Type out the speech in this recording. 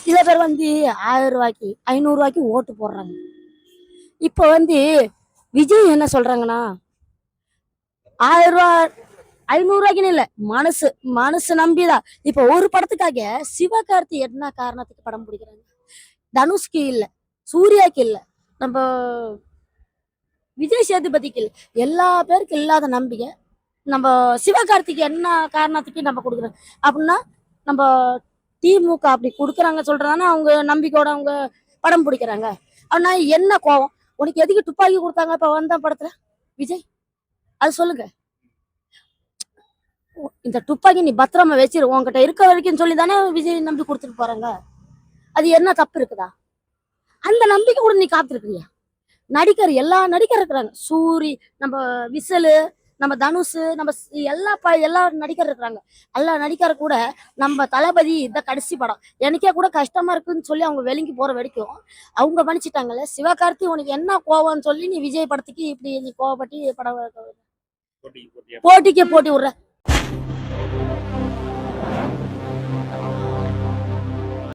சில பேர் வந்து 1000 ரூபாய்க்கு 500 ரூபாய்க்கு ஓட்டு போடுறாங்க. இப்போ வந்து விஜய் என்ன சொல்றாங்கன்னா 1000 ரூபா 500 ரூபாய்க்குன்னு இல்ல, மனசு மனசு நம்பிதான். இப்போ ஒரு படத்துக்காக சிவகார்த்தி என்ன காரணத்துக்கு படம் பிடிக்கிறாங்க? தனுஷ்க்கு இல்ல, சூர்யாக்கு இல்ல, நம்ம விஜய் சேதுபதிக்கு இல்ல, எல்லா பேருக்கு இல்லாத நம்பிக்கை நம்ம சிவகார்த்திக்கு என்ன காரணத்துக்கு நம்ம கொடுக்குறோம் அப்படின்னா, நம்ம திமுக அப்படி கொடுக்குறாங்க சொல்றதானே அவங்க நம்பிக்கையோட அவங்க படம் பிடிக்கிறாங்க. ஆனா என்ன கோவம் உனக்கு? எதுக்கு துப்பாக்கி கொடுத்தாங்க இப்ப வந்த படத்துல விஜய்? அது சொல்லுங்க. இந்த துப்பாக்கி நீ பத்திரமா வச்சிரு, உன்கிட்ட இருக்க வரைக்கும் சொல்லி தானே விஜய் நம்பி கொடுத்துட்டு போறாங்க. அது என்ன தப்பு இருக்குதா? அந்த நம்பிக்கை கூட நீ காத்திருக்கிறியா? நடிகர் எல்லா நடிகர் இருக்கிறாங்க, சூரி, நம்ம விசலு, நம்ம தனுஷ், நம்ம எல்லா நடிகர் இருக்கிறாங்க. எல்லா நடிகர் கூட நம்ம தளபதி இந்த கடைசி படம் எனக்கே கூட கஷ்டமா இருக்குன்னு சொல்லி அவங்க வெளிங்கி போற வரைக்கும் அவங்க மன்னிச்சிட்டாங்கல்ல. சிவகார்த்தி உனக்கு என்ன கோவம்னு சொல்லி நீ விஜய் படத்துக்கு இப்படி நீ கோவப்பட்டு படம் போட்டிக்கு போட்டி விடுற?